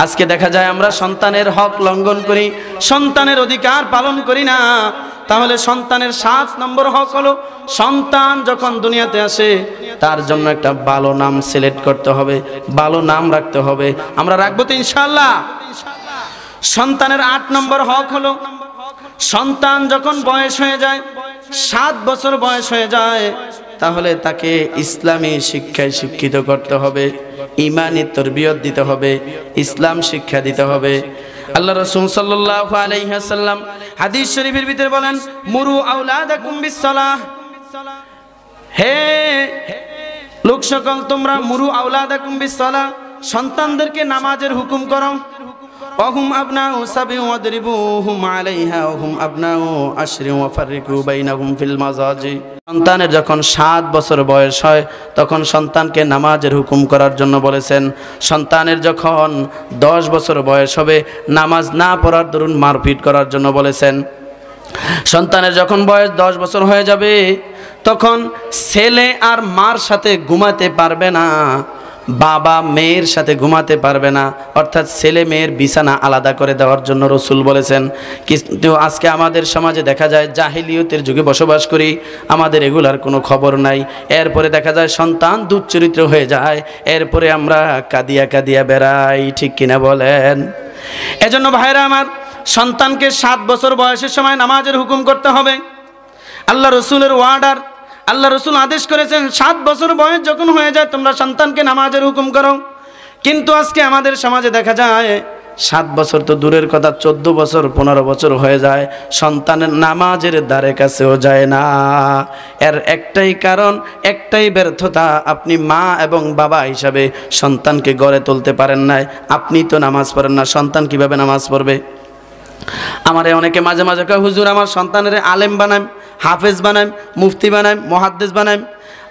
আজকে দেখা যায় আমরা সন্তানের হক লঙ্ঘন করি, সন্তানের অধিকার পালন করি না। তাহলে সন্তানের 7 নম্বর হক হলো সন্তান যখন দুনিয়াতে আসে তার জন্য একটা ভালো নাম সিলেক্ট করতে হবে, ভালো নাম রাখতে হবে। আমরা রাখবো তো ইনশাআল্লাহ। সন্তানের 8 নম্বর হক হলো সন্তান যখন বয়স হয়ে যায়, 7 বছর বয়স হয়ে যায়, তাহলে তাকে ইসলামী শিক্ষায় শিক্ষিত করতে হবে, ঈমানি তরবিয়ত দিতে হবে, ইসলাম শিক্ষা দিতে হবে। আল্লাহ রাসূল সাল্লাল্লাহু আলাইহি ওয়াসাল্লাম হাদিস শরীফের ভিতরে বলেন, মুরু আওলাদাকুম বিসসালাহ, হে লোক সকল তোমরা মুরু আওলাদাকুম বিসসালাহ, সন্তানদেরকে নামাজের হুকুম করো। ওহুম আবনাউ সাবি ওয়াদরিবুহুম আলাইহা ওহুম আবনাউ আশরি ওয়াফাররিকু বাইনাহুম ফিল মাজাজি। সন্তানের যখন 7 বছর বয়স হয় তখন সন্তানকে নামাজের হুকুম করার জন্য বলেছেন। সন্তানের যখন 10 বছর বয়স হবে নামাজ না পড়ার দরুন মারপিট করার জন্য বলেছেন। সন্তানের যখন বয়স 10 বছর হয়ে যাবে তখন ছেলে আর মার সাথে ঘুমাতে পারবে না, বাবা মেয়ের সাথে ঘুমাতে পারবে না, অর্থাৎ ছেলে মেয়ের বিছানা আলাদা করে দেওয়ার জন্য রসুল বলেছেন। কিন্তু আজকে আমাদের সমাজে দেখা যায় জাহিলিয়তের যুগে বসবাস করি, আমাদের এগুলার কোনো খবর নাই। এরপরে দেখা যায় সন্তান দুশ্চরিত্র হয়ে যায়, এরপরে আমরা কাঁদিয়া কাঁদিয়া বেড়াই, ঠিক কিনা বলেন? এজন্য ভাইরা আমার, সন্তানকে 7 বছর বয়সের সময় নামাজের হুকুম করতে হবে। আল্লাহ রসুলের ওয়ার্ডার, আল্লাহ রসুল আদেশ করেছেন 7 বছর বয়স যখন হয়ে যায় তোমরা সন্তানকে নামাজের হুকুম করো। কিন্তু আজকে আমাদের সমাজে দেখা যায় 7 বছর তো দূরের কথা, 14 বছর 15 বছর হয়ে যায়, সন্তানের নামাজের দ্বারে কাছেও যায় না। এর একটাই কারণ, একটাই ব্যর্থতা, আপনি মা এবং বাবা হিসাবে সন্তানকে গড়ে তুলতে পারেন নাই। আপনি তো নামাজ পড়েন না, সন্তান কিভাবে নামাজ পড়বে? আমারে অনেকে মাঝে মাঝে কয়, হুজুর আমার সন্তানের আলেম বানাম, হাফেজ বানাম, মুফতি বানাম, মুহাদ্দিস বানাম।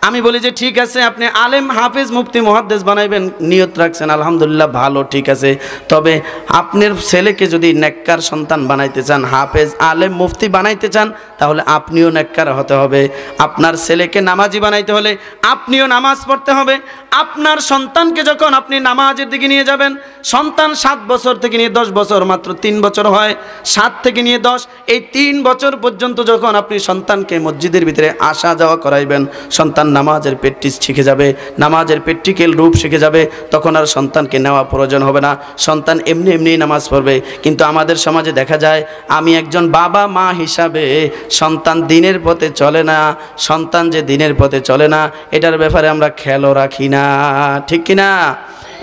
আমি বলি যে ঠিক আছে, আপনি আলেম, হাফেজ, মুফতি, মুহাদ্দিস বানাইবেন, নিয়ত রাখছেন, আলহামদুলিল্লাহ ভালো, ঠিক আছে। তবে আপনার ছেলেকে যদি নেককার সন্তান বানাইতে চান, হাফেজ, আলেম, মুফতি বানাইতে চান, তাহলে আপনিও নেককার হতে হবে। আপনার ছেলেকে নামাজি বানাইতে হলে আপনিও নামাজ পড়তে হবে। আপনার সন্তানকে যখন আপনি নামাজের দিকে নিয়ে যাবেন, সন্তান 7 বছর থেকে নিয়ে 10 বছর, মাত্র 3 বছর হয়, 7 থেকে নিয়ে 10, এই 3 বছর পর্যন্ত যখন আপনি সন্তানকে মসজিদের ভিতরে আসা যাওয়া করাইবেন, সন্তান নামাজের প্র্যাকটিস শিখে যাবে, নামাজের প্র্যাকটিক্যাল রূপ শিখে যাবে, তখন আর সন্তানকে নেওয়া প্রয়োজন হবে না, সন্তান এমনি এমনি নামাজ পড়বে। কিন্তু আমাদের সমাজে দেখা যায়, আমি একজন বাবা মা হিসাবে সন্তান দিনের পথে চলে না, সন্তান যে দিনের পথে চলে না এটার ব্যাপারে আমরা খেয়ালও রাখি না, ঠিক কিনা?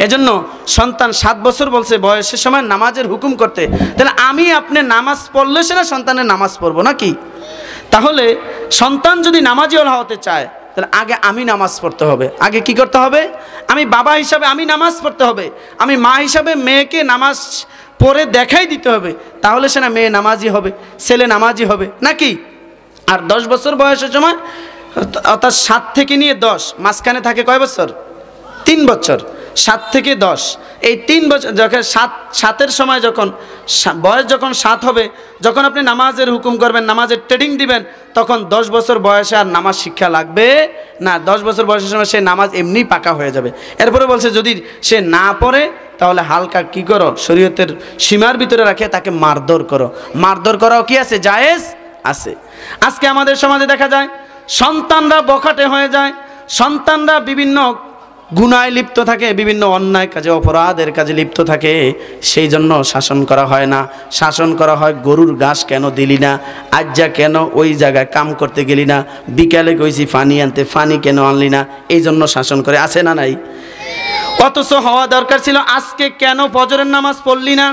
এজন্য সন্তান 7 বছর বলছে বয়সের সময় নামাজের হুকুম করতে, তাহলে আমি আপনি নামাজ পড়লে সেটা সন্তানের নামাজ পড়বো নাকি? তাহলে সন্তান যদি নামাজি হতে চায় তাহলে আগে আমি নামাজ পড়তে হবে। আগে কি করতে হবে? আমি বাবা হিসাবে আমি নামাজ পড়তে হবে, আমি মা হিসাবে মেয়েকে নামাজ পড়ে দেখাই দিতে হবে, তাহলে সে না মেয়ে নামাজি হবে, ছেলে নামাজি হবে নাকি? আর 10 বছর বয়সের সময়, অর্থাৎ 7 থেকে নিয়ে 10, মাঝখানে থাকে কয় বছর? 3 বছর। 7 থেকে 10, এই 3 বছর যখন 7-এর সময় যখন বয়স যখন 7 হবে, যখন আপনি নামাজের হুকুম করবেন, নামাজের ট্রেনিং দিবেন, তখন 10 বছর বয়সে আর নামাজ শিক্ষা লাগবে না। 10 বছর বয়সের সময় সে নামাজ এমনি পাকা হয়ে যাবে। এরপরে বলছে যদি সে না পড়ে তাহলে হালকা কি করো, শরীয়তের সীমার ভিতরে রাখে তাকে মারধর করো। মারধর করাও কি আছে? জায়েজ আছে। আজকে আমাদের সমাজে দেখা যায় সন্তানরা বখাটে হয়ে যায়, সন্তানরা বিভিন্ন গুনায় লিপ্ত থাকে, বিভিন্ন অন্যায় কাজে, অপরাধের কাজে লিপ্ত থাকে, সেই জন্য শাসন করা হয় না। শাসন করা হয়, গরুর ঘাস কেন দিলি না, আজ যা কেন ওই জায়গায় কাম করতে গেলি না, বিকালে কইছি ফানি আনতে, ফানি কেন আনলি না, এই জন্য শাসন করে, আছে না নাই? অথচ হওয়া দরকার ছিল আজকে কেন ফজরের নামাজ পড়লি না,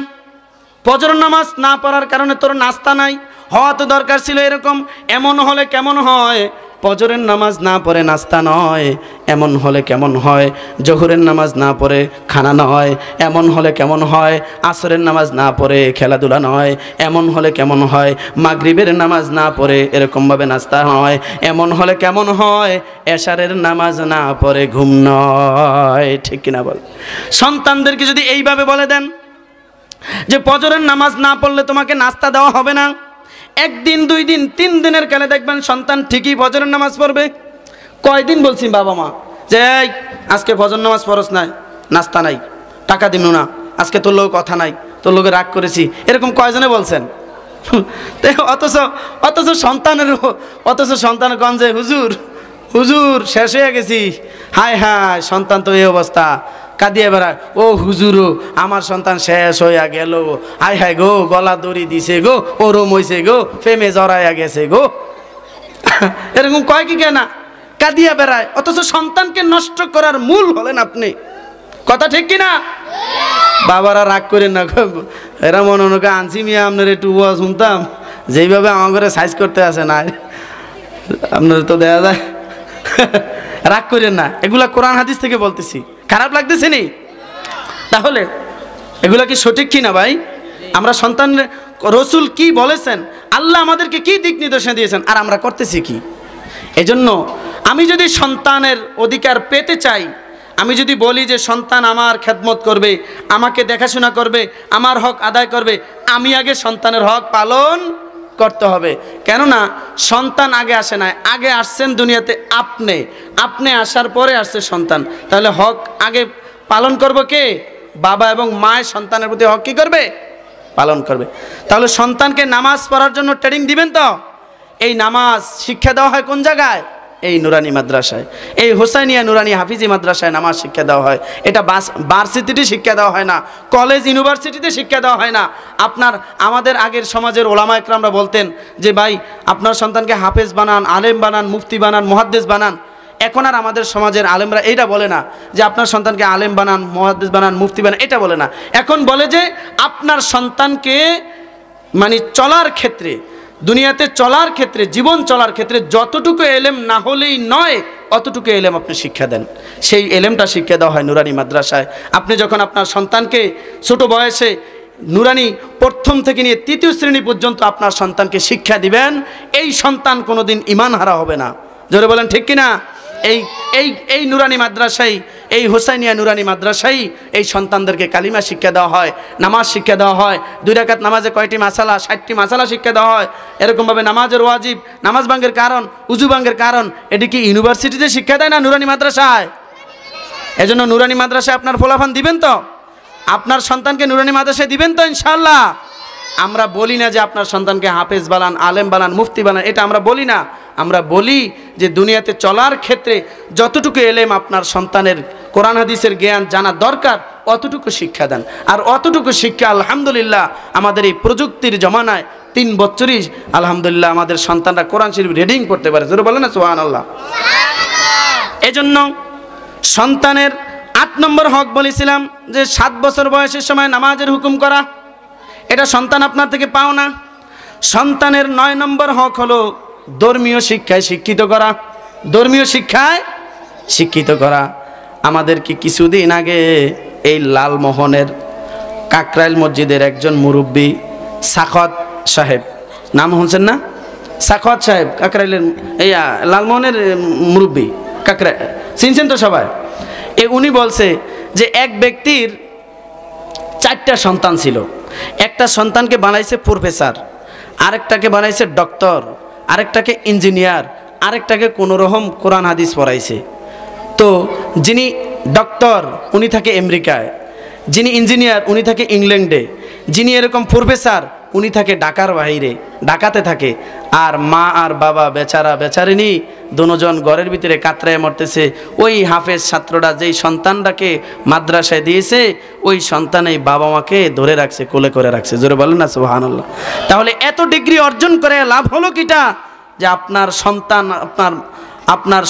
ফজরের নামাজ না পড়ার কারণে তোর নাস্তা নাই, হওয়া তো দরকার ছিল এরকম। এমন হলে কেমন হয়? ফজরের নামাজ না পড়ে নাস্তা নয়, এমন হলে কেমন হয়? জোহরের নামাজ না পড়ে খানা নয়, এমন হলে কেমন হয়? আসরের নামাজ না পড়ে খেলাধুলা নয়, এমন হলে কেমন হয়? মাগরিবের নামাজ না পড়ে এরকমভাবে নাস্তা নয়, এমন হলে কেমন হয়? এশারের নামাজ না পড়ে ঘুম নয়, ঠিক কিনা বল? সন্তানদেরকে যদি এইভাবে বলে দেন যে ফজরের নামাজ না পড়লে তোমাকে নাস্তা দেওয়া হবে না, 1 দিন 2 দিন 3 দিনের কালে দেখবেন সন্তান ঠিকই ফজরের নামাজ পড়বে। কয়দিন বলছি বাবা মা যে আজকে ফজর নামাজ পড়স নাই, নাস্তা নাই, টাকা দিব না, আজকে তোর লোক কথা নাই, তোর লোকে রাগ করেছি, এরকম কয়জনে বলছেন? অথচ সন্তানের গঞ্জে হুজুর হুজুর শেষ হয়ে গেছি, হায় হায় সন্তান তো এই অবস্থা, কাঁদিয়ে বেড়ায়, ও হুজুরও আমার সন্তান শেষ হইয়া গেল, হায় হায় গো গলা দড়ি দিছে গো, ওরম হইছে গো, প্রেমে জড়াইয়া গেছে গো। এরকম কয় কি কেনা কাঁদিয়া বেড়ায়, অথচ সন্তানকে নষ্ট করার মূল হলেন আপনি। কথা ঠিক কিনা? বাবারা রাগ করেন না, এরা মনে মনে আনছি মিয়া আপনার একটু শুনতাম, যেইভাবে আমার ঘরে সাইজ করতে আসে না আপনার তো দেয়া যায়। রাগ করেন না, এগুলা কোরআন হাদিস থেকে বলতেছি, খারাপ লাগতেছে নি? তাহলে এগুলা কি সঠিক কিনা ভাই? আমরা সন্তান, রসুল কি বলেছেন, আল্লাহ আমাদেরকে কি দিক নির্দেশনা দিয়েছেন, আর আমরা করতেছি কি? এজন্য আমি যদি সন্তানের অধিকার পেতে চাই, আমি যদি বলি যে সন্তান আমার খেদমত করবে, আমাকে দেখাশোনা করবে, আমার হক আদায় করবে, আমি আগে সন্তানের হক পালন করতে হবে। কেননা সন্তান আগে আসে না, আগে আসছেন দুনিয়াতে আপনি আসার পরে আসছে সন্তান। তাহলে হক আগে পালন করব কে? বাবা এবং মায়ের সন্তানের প্রতি হক কি করবে? পালন করবে। তাহলে সন্তানকে নামাজ পড়ার জন্য ট্রেনিং দিবেন তো? এই নামাজ শিক্ষা দেওয়া হয় কোন জায়গায়? এই নুরানি মাদ্রাসায়, এই হোসাইনিয়া নুরানি হাফিজি মাদ্রাসায় নামাজ শিক্ষা দেওয়া হয়। এটা ভার্সিটিতে শিক্ষা দেওয়া হয় না, কলেজ ইউনিভার্সিটিতে শিক্ষা দেওয়া হয় না। আমাদের আগের সমাজের ওলামা একরামরা বলতেন যে ভাই আপনার সন্তানকে হাফেজ বানান, আলেম বানান, মুফতি বানান, মুহাদ্দিস বানান। এখন আর আমাদের সমাজের আলেমরা এইটা বলে না যে আপনার সন্তানকে আলেম বানান, মুহাদ্দিস বানান, মুফতি বানান, এটা বলে না। এখন বলে যে আপনার সন্তানকে মানে চলার ক্ষেত্রে, দুনিয়াতে চলার ক্ষেত্রে, জীবন চলার ক্ষেত্রে যতটুকু এলেম না হলেই নয়, অতটুকু এলেম আপনি শিক্ষা দেন। সেই এলেমটা শিক্ষা দেওয়া হয় নুরানি মাদ্রাসায়। আপনি যখন আপনার সন্তানকে ছোট বয়সে নুরানি প্রথম থেকে নিয়ে 3য় শ্রেণী পর্যন্ত আপনার সন্তানকে শিক্ষা দিবেন, এই সন্তান কোনোদিন ঈমান হারা হবে না। জোরে বলেন ঠিক কিনা? এই নুরানি মাদ্রাসায়, এই হোসাইনিয়া নুরানি মাদ্রাসায় এই সন্তানদেরকে কালিমা শিক্ষা দেওয়া হয়, নামাজ শিক্ষা দেওয়া হয়। 2 রাকাত নামাজে কয়টি মাসালা? 60টি মাসালা শিক্ষা দেওয়া হয়। এরকমভাবে নামাজের ওয়াজিব, নামাজ ভাঙ্গের কারণ, উজু ভাঙ্গের কারণ, এটি কি ইউনিভার্সিটিতে শিক্ষা দেয় না নুরানি মাদ্রাসায়? এজন্য নুরানি মাদ্রাসায় আপনার ফলাফল দিবেন তো? আপনার সন্তানকে নুরানি মাদ্রাসায় দিবেন তো ইনশাআল্লাহ? আমরা বলি না যে আপনার সন্তানকে হাফেজ বানান, আলেম বানান, মুফতি বানান, এটা আমরা বলি না। আমরা বলি যে দুনিয়াতে চলার ক্ষেত্রে যতটুকু এলেম আপনার সন্তানের কোরআন হাদিসের জ্ঞান জানা দরকার, অতটুকু শিক্ষা দেন। আর অতটুকু শিক্ষা আলহামদুলিল্লাহ আমাদের এই প্রযুক্তির জমানায় 3 বছরই আলহামদুলিল্লাহ আমাদের সন্তানরা কোরআন শরীফ রিডিং করতে পারে। জোরে বলেন না সুবহানাল্লাহ। এজন্য সন্তানের 8 নম্বর হক বলেছিলাম যে 7 বছর বয়সের সময় নামাজের হুকুম করা, এটা সন্তান আপনার থেকে পাও না। সন্তানের 9 নম্বর হক হলো ধর্মীয় শিক্ষায় শিক্ষিত করা। ধর্মীয় শিক্ষায় শিক্ষিত করা। আমাদেরকে কিছুদিন আগে এই লালমোহনের কাকরাইল মসজিদের একজন মুরব্বী সাখাওয়াত সাহেব, নাম শুনছেন না? সাখাওয়াত সাহেব কাকরাইলের, এই লালমোহনের মুরব্বী, কাকরাইল চিনছেন তো সবাই? উনি বলছে যে এক ব্যক্তির 4টা সন্তান ছিল। একটা সন্তানকে বানাইছে প্রফেসর, আরেকটাকে বানাইছে ডক্টর, আরেকটাকে ইঞ্জিনিয়ার, আরেকটাকে কোনোরকম কোরআন হাদিস পড়াইছে। তো যিনি ডক্টর উনি থাকে আমেরিকায়, যিনি ইঞ্জিনিয়ার উনি থাকে ইংল্যান্ডে, যিনি এরকম প্রফেসর উনি থাকে ঢাকার বাইরে, ঢাকাতে থাকে। আর মা আর বাবা বেচারা বেচারিনী দুজন ঘরের ভিতরে কাতরায় মরতেছে। ওই হাফেজ ছাত্রটা যেই সন্তানটাকে মাদ্রাসায় দিয়েছে, ওই সন্তান এই বাবা মাকে ধরে রাখছে, কোলে করে রাখছে। জোরে বলেন না সুবহানাল্লাহ। তাহলে এত ডিগ্রি অর্জন করে লাভ হলো কিটা? যে আপনার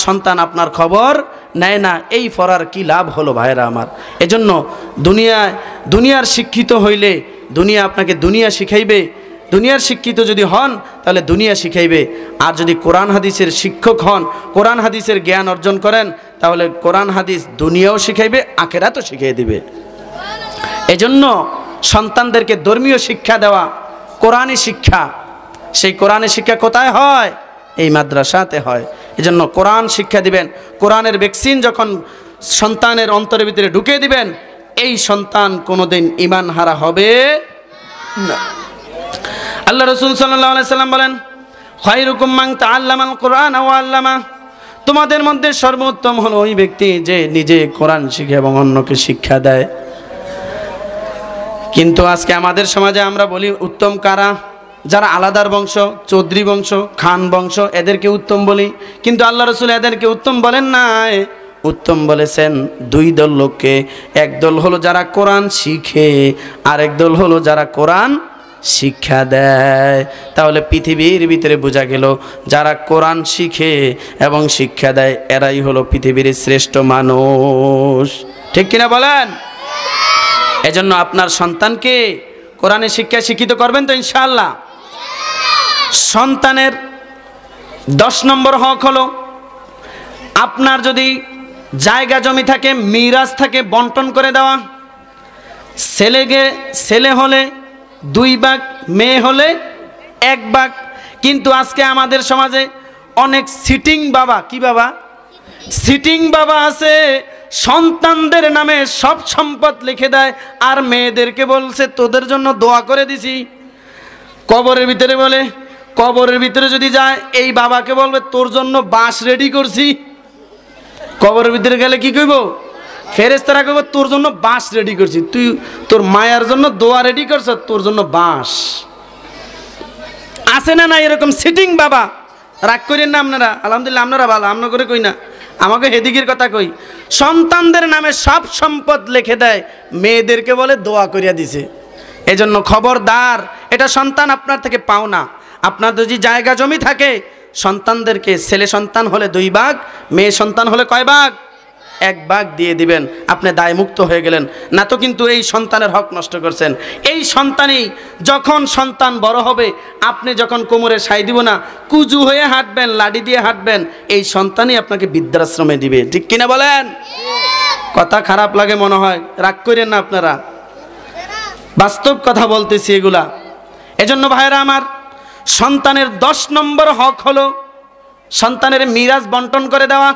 সন্তান আপনার খবর নেয় না, এই পড়ার কি লাভ হলো ভাইরা আমার? এজন্য দুনিয়ার শিক্ষিত হইলে দুনিয়া আপনাকে দুনিয়া শিখাইবে। দুনিয়ার শিক্ষিত যদি হন তাহলে দুনিয়া শিখাইবে। আর যদি কোরআন হাদিসের শিক্ষক হন, কোরআন হাদিসের জ্ঞান অর্জন করেন, তাহলে কোরআন হাদিস দুনিয়াও শিখাইবে, আখিরাতও শিখিয়ে দিবে। এজন্য সন্তানদেরকে ধর্মীয় শিক্ষা দেওয়া, কোরআনী শিক্ষা, সেই কোরআনী শিক্ষা কোথায় হয়? এই মাদ্রাসাতে হয়। এজন্য কোরআন শিক্ষা দিবেন। কোরআনের ভ্যাকসিন যখন সন্তানের অন্তরের ভিতরে ঢুকে দিবেন, এই সন্তান কোনোদিন ঈমান হারা হবে না। আল্লাহ রাসূল সাল্লাল্লাহু আলাইহি সাল্লাম বলেন, খায়রুকুম মান তাআল্লামাল কুরআন ওয়া আল্লামা, তোমাদের মধ্যে সর্বোত্তম হলো ওই ব্যক্তি যে নিজে কোরআন শিখে এবং অন্যকে শিক্ষা দেয়। কিন্তু আজকে আমাদের সমাজে আমরা বলি উত্তম কারা, যারা আলাদার বংশ, চৌধুরী বংশ, খান বংশ, এদেরকে উত্তম বলি। কিন্তু আল্লাহ রসুল এদেরকে উত্তম বলেন নাই, উত্তম বলেছেন দুই দল লোককে। এক দল হলো যারা কোরআন শিখে, আরেক দল হলো যারা কোরআন শিক্ষা দেয়। তাহলে পৃথিবীর ভিতরে বোঝা গেল যারা কোরআন শিখে এবং শিক্ষা দেয় এরাই হলো পৃথিবীর শ্রেষ্ঠ মানুষ। ঠিক কিনা বলেন? এজন্য আপনার সন্তানকে কোরআনের শিক্ষায় শিক্ষিত করবেন তো ইনশাআল্লাহ। সন্তানের 10 নম্বর হক হলো, আপনার যদি জায়গা জমি থাকে, মিরাজ থাকে, বন্টন করে দেওয়া। ছেলে হলে 2 ভাগ, মেয়ে হলে 1 ভাগ। কিন্তু আজকে আমাদের সমাজে অনেক সিটিং বাবা, কি বাবা? সিটিং বাবা আছে, সন্তানদের নামে সব সম্পদ লিখে দেয় আর মেয়েদেরকে বলছে তোদের জন্য দোয়া করে দিছি। কবরের ভিতরে বলে, কবরের ভিতরে যদি যায় এই বাবাকে বলবে তোর জন্য বাঁশ রেডি করছি। কবরের ভিতরে গেলে কি কইব? ফেরেশতারা কইব তোর জন্য বাঁশ রেডি করছি, তুই তোর মায়ের জন্য দোয়া রেডি করছ, তোর জন্য বাঁশ। আছে না না এরকম সিটিং বাবা? রাগ করেন না আপনারা, আলহামদুলিল্লাহ আপনারা ভালো, আমরা করে কই না, আমাকে হেদিকের কথা কই। সন্তানদের নামে সব সম্পদ লিখে দেয়, মেয়েদেরকে বলে দোয়া করিয়া দিছে। এজন্য খবরদার, এটা সন্তান আপনার থেকে পাও না। আপনার যদি জায়গা জমি থাকে, সন্তানদেরকে ছেলে সন্তান হলে 2 ভাগ, মেয়ে সন্তান হলে কয় ভাগ? 1 ভাগ দিয়ে দিবেন, আপনি দায়মুক্ত হয়ে গেলেন। না তো কিন্তু এই সন্তানের হক নষ্ট করছেন। এই সন্তানই যখন সন্তান বড় হবে, আপনি যখন কোমরে সাই দিব না, কুজু হয়ে হাঁটবেন, লাডি দিয়ে হাঁটবেন, এই সন্তানই আপনাকে বৃদ্ধাশ্রমে দিবে। ঠিক কিনা বলেন? কথা খারাপ লাগে মনে হয়, রাগ করেন না আপনারা, বাস্তব কথা বলতেছি এগুলা। এজন্য ভাইরা আমার, সন্তানের 10 নম্বর হক হলো সন্তানের মিরাজ বন্টন করে দেওয়া।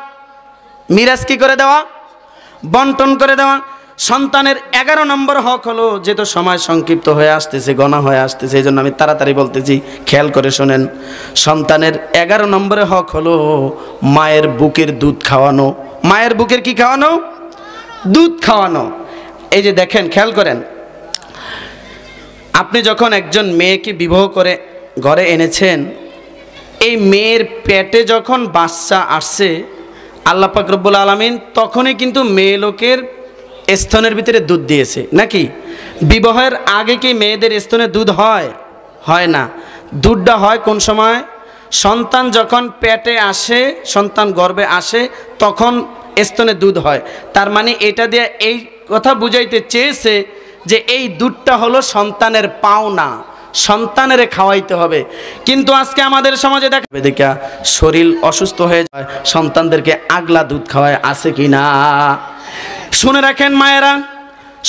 মিরাজ কি করে দেওয়া? বন্টন করে দেওয়া। সন্তানের 11 নম্বর হক হলো, যেহেতু সময় সংক্ষিপ্ত হয়ে আসতেছে, গণা হয়ে আসতেছে, এই জন্য আমি তাড়াতাড়ি বলতেছি, খেয়াল করে শোনেন। সন্তানের 11 নম্বরে হক হলো মায়ের বুকের দুধ খাওয়ানো। মায়ের বুকের কি খাওয়ানো? দুধ খাওয়ানো। এই যে দেখেন, খেয়াল করেন, আপনি যখন একজন মেয়েকে বিবাহ করে ঘরে এনেছেন, এই মেয়ের পেটে যখন বাচ্চা আসছে আল্লাহ পাক রব্বুল আলামিন তখনই কিন্তু মেয়ে লোকের স্তনের ভিতরে দুধ দিয়েছে নাকি? বিবাহের আগে কি মেয়েদের স্তনে দুধ হয়? হয় না। দুধটা হয় কোন সময়? সন্তান যখন পেটে আসে, সন্তান গর্ভে আসে, তখন স্তনে দুধ হয়। তার মানে এটা দিয়ে এই কথা বুঝাইতে চেয়েছে যে এই দুধটা হলো সন্তানের পাওনা, সন্তানের খাওয়াইতে হবে। কিন্তু আজকে আমাদের সমাজে দেখা শরীর অসুস্থ হয়ে যায়, সন্তানদেরকে আগলা দুধ খাওয়ায়, আছে কি না? শুনে রাখেন মায়েরা,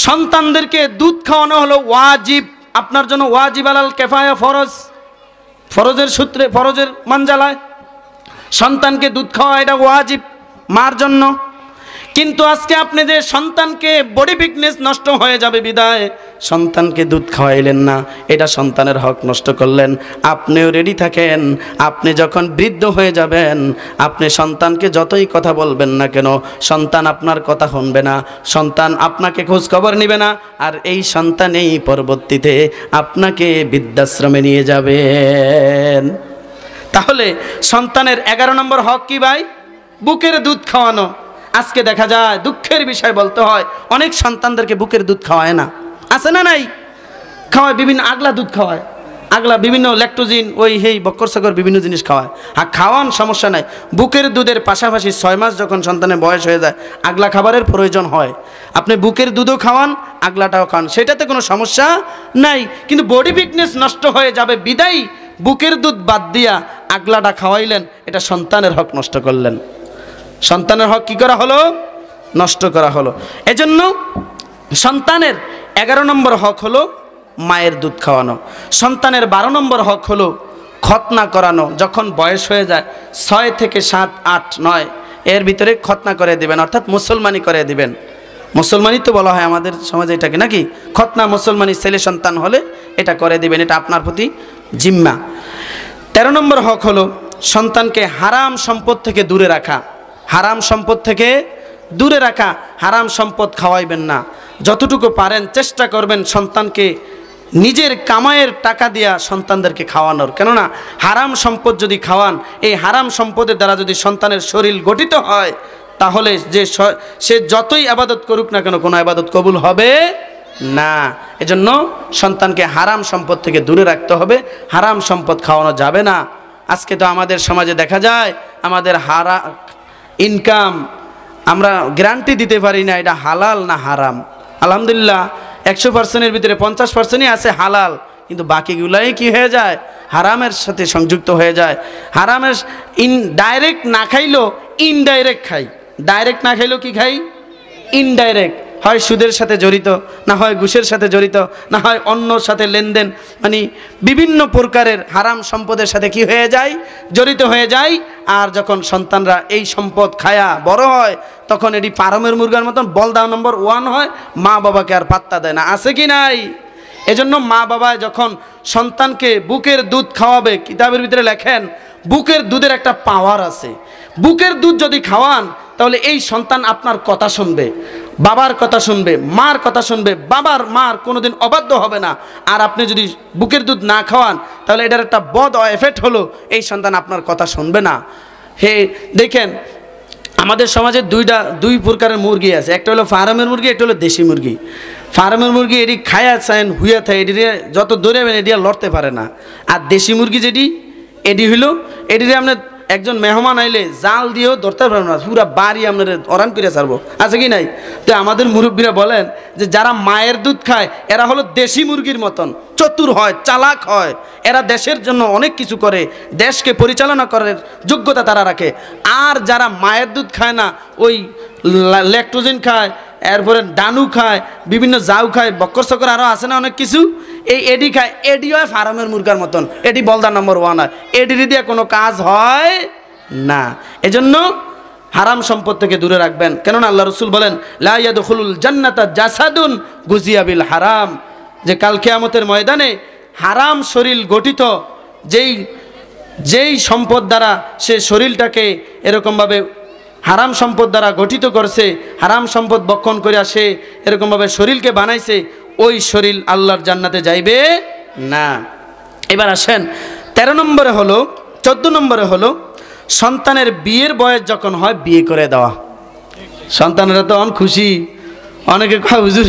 সন্তানদেরকে দুধ খাওয়ানো হলো ওয়াজিব, আপনার জন্য ওয়াজিব আলাল কিফায়া, ফরজ। ফরজের সূত্রে, ফরজের মানজালায় সন্তানকে দুধ খাওয়া এটা ওয়াজিব মার জন্য। কিন্তু আজকে আপনি যে সন্তানকে বডি ফিটনেস নষ্ট হয়ে যাবে বিদায় সন্তানকে দুধ খাওয়াইলেন না, এটা সন্তানের হক নষ্ট করলেন। আপনিও রেডি থাকেন, আপনি যখন বৃদ্ধ হয়ে যাবেন, আপনি সন্তানকে যতই কথা বলবেন না কেন, সন্তান আপনার কথা শুনবে না, সন্তান আপনাকে খোঁজ খবর নেবে না, আর এই সন্তানেই পরবর্তীতে আপনাকে বৃদ্ধাশ্রমে নিয়ে যাবেন। তাহলে সন্তানের 11 নম্বর হক কি ভাই? বুকের দুধ খাওয়ানো। আজকে দেখা যায়, দুঃখের বিষয় বলতে হয়, অনেক সন্তানদেরকে বুকের দুধ খাওয়ায় না। আছে না নাই? খাওয়ায় বিভিন্ন আগলা দুধ খাওয়ায়, আগলা বিভিন্ন ল্যাকটোজিন, ওই হেই বক্কর সকর বিভিন্ন জিনিস খাওয়ায়। আর খাওয়ান সমস্যা নাই, বুকের দুধের পাশাপাশি 6 মাস যখন সন্তানের বয়স হয়ে যায় আগলা খাবারের প্রয়োজন হয়, আপনি বুকের দুধও খাওয়ান, আগলাটাও খাওয়ান, সেটাতে কোনো সমস্যা নাই। কিন্তু বডি ফিটনেস নষ্ট হয়ে যাবে বিদায় বুকের দুধ বাদ দিয়া আগলাটা খাওয়াইলেন, এটা সন্তানের হক নষ্ট করলেন। সন্তানের হক কি করা হলো? নষ্ট করা হলো। এজন্য সন্তানের 11 নম্বর হক হলো মায়ের দুধ খাওয়ানো। সন্তানের 12 নম্বর হক হলো খতনা করানো। যখন বয়স হয়ে যায় 6 থেকে 7, 8, 9 এর ভিতরে খতনা করে দিবেন, অর্থাৎ মুসলমানি করে দিবেন। মুসলমানই তো বলা হয় আমাদের সমাজে এটাকে নাকি? খতনা মুসলমানি ছেলে সন্তান হলে এটা করে দিবেন, এটা আপনার প্রতি জিম্মা। 13 নম্বর হক হলো সন্তানকে হারাম সম্পদ থেকে দূরে রাখা। হারাম সম্পদ থেকে দূরে রাখা। হারাম সম্পদ খাওয়াইবেন না, যতটুকু পারেন চেষ্টা করবেন সন্তানকে নিজের কামাইয়ের টাকা দিয়া সন্তানদেরকে খাওয়ানোর। কেননা হারাম সম্পদ যদি খাওয়ান, এই হারাম সম্পদের দ্বারা যদি সন্তানের শরীর গঠিত হয়, তাহলে সে যতই আবাদত করুক না কেন কোনো আবাদত কবুল হবে না। এজন্য সন্তানকে হারাম সম্পদ থেকে দূরে রাখতে হবে, হারাম সম্পদ খাওয়ানো যাবে না। আজকে তো আমাদের সমাজে দেখা যায় আমাদের ইনকাম আমরা গ্যারান্টি দিতে পারি না এটা হালাল না হারাম। আলহামদুলিল্লাহ 100%-এর ভিতরে 50%ই আছে হালাল, কিন্তু বাকিগুলাই কি হয়ে যায়, হারামের সাথে সংযুক্ত হয়ে যায়। হারামের ডাইরেক্ট না খাইলেও ইনডাইরেক্ট খাই, ডাইরেক্ট না খাইলেও কি খাই, ইনডাইরেক্ট। হয় সুদের সাথে জড়িত, না হয় ঘুষের সাথে জড়িত, না হয় অন্যর সাথে লেনদেন, মানে বিভিন্ন প্রকারের হারাম সম্পদের সাথে কি হয়ে যায়, জড়িত হয়ে যায়। আর যখন সন্তানরা এই সম্পদ খায়া বড় হয়, তখন এটি ফার্মের মুরগার মতন বলদা নম্বর 1 হয়, মা বাবাকে আর পাত্তা দেয় না, আছে কি নাই? এজন্য মা বাবা যখন সন্তানকে বুকের দুধ খাওয়াবে, কিতাবের ভিতরে লেখেন বুকের দুধের একটা পাওয়ার আছে। বুকের দুধ যদি খাওয়ান তাহলে এই সন্তান আপনার কথা শুনবে, বাবার কথা শুনবে, মার কথা শুনবে, বাবার মার কোনোদিন অবাধ্য হবে না। আর আপনি যদি বুকের দুধ না খাওয়ান তাহলে এটার একটা বদ এফেক্ট হলো, এই সন্তান আপনার কথা শুনবে না। দেখেন আমাদের সমাজে দুই প্রকারের মুরগি আছে, একটা হলো ফার্মের মুরগি, একটা হলো দেশি মুরগি। ফার্মের মুরগি এটি খায়া চান হুইয়া থাকে, এটি যত দৌড়াবেন এটি আর লড়তে পারে না। আর দেশি মুরগি যেটি, এটি হইলো এটিরে আপনার একজন মেহমান আইলে জাল দিয়েও ধরতে পারবেন না, পুরা বাড়ি আপনার অরান করে ছাড়বো, আছে কি নাই? তো আমাদের মুরব্বীরা বলেন যে যারা মায়ের দুধ খায় এরা হলো দেশি মুরগির মতন চতুর হয়, চালাক হয়, এরা দেশের জন্য অনেক কিছু করে, দেশকে পরিচালনা করার যোগ্যতা তারা রাখে। আর যারা মায়ের দুধ খায় না, ওই ল্যাকটোজেন খায়, এরপরে ডানু খায়, বিভিন্ন জাউ খায়, বক্কর চক্কর আরও আছে না অনেক কিছু, এই এডি খায়, এডি হয় ফার্মের মুরগার মতন, এডি বলদা নম্বর 1 হয়, এডি দিয়ে কোনো কাজ হয় না। এজন্য হারাম সম্পদ থেকে দূরে রাখবেন। কেননা আল্লাহ রসুল বলেন লা ইয়াদখুলুল জান্নাতা জাসাদুন গুজিয়া বিল হারাম, যে কাল কিয়ামতের ময়দানে হারাম শরীর গঠিত যেই সম্পদ দ্বারা সে শরীরটাকে এরকমভাবে হারাম সম্পদ দ্বারা গঠিত করছে, হারাম সম্পদ বক্ষণ করে সে এরকমভাবে শরীরকে বানাইছে, ওই শরীর আল্লাহর জান্নাতে যাইবে না। এবার আসেন 13 নম্বরে হলো, 14 নম্বরে হলো সন্তানের বিয়ের বয়স যখন হয় বিয়ে করে দেওয়া। সন্তানেরা তো অনেক খুশি, অনেকে কয় হুজুর